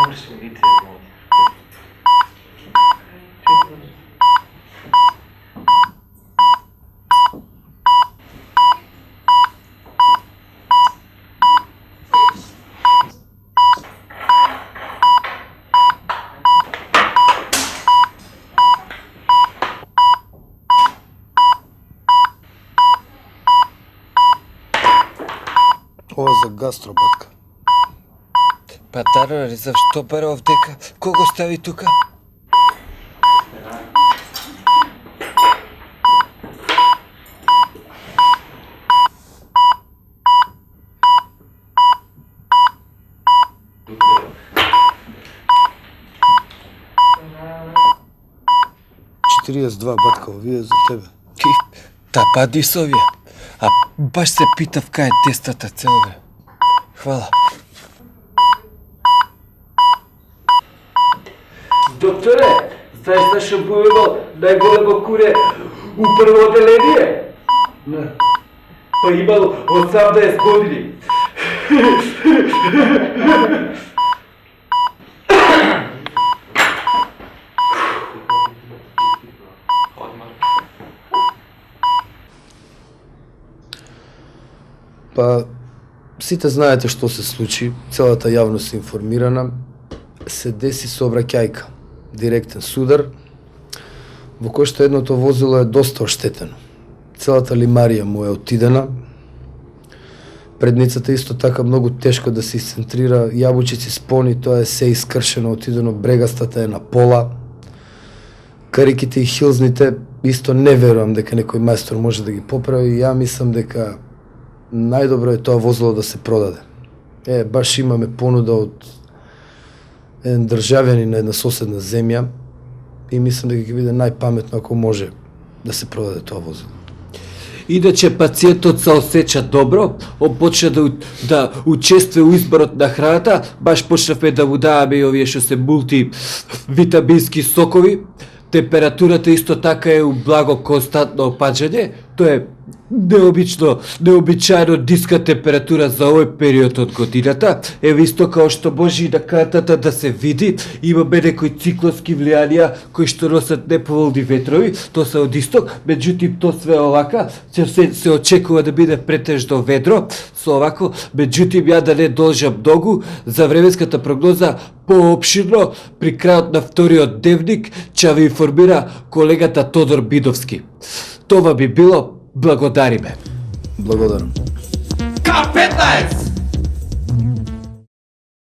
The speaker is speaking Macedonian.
Можеш ми видите едно. Ова за гастро, батка. Па Таро, зашто бере овдека? Кого стави тука? Четириесет батка, овие за тебе. Та пади со овие. А баш се питав кај е тестата целове. Хвала. Докторе, знаеш зашо имал најголемо куре у прво оделение? Не. Па имал 18 години. Па, сите знаете што се случи, целата јавност е информирана. Се деси сообраќајка, директен судар, во кој што едното возило е доста оштетено. Целата лимарија му е отидена, предницата исто така многу тешко да се изцентрира, јабучици спони, тоа е се искршено, отидено, брегастата е на пола, кариките и хилзните исто не верувам дека некој мајстор може да ги поправи, ја мислам дека најдобро е тоа возило да се продаде. Баш имаме понуда од еден државјанин на една соседна земја и мислам дека ќе биде најпаметно ако може да се продаде тоа возило. Иначе пациентот се осеќа добро, почна да учествува у изборот на храната, баш почнавме да му даваме и овие што се мултивитамински сокови. Температурата исто така е у благо константно опаѓање, тоа е необичаено ниска температура за овој период од годината. Еве исто као што може и на картата да се види, имаме некои циклонски влијанија кои што носат неповолни ветрови, тоа се од исток, меѓутоа тоа све овака, се очекува да биде претежно ведро, со овако, меѓутоа ја да не должам многу, за временската прогноза поопширно при крајот на вториот дневник ќе ви информира колегата Тодор Бидовски. Това би било. Благодариме. Благодарам. К15!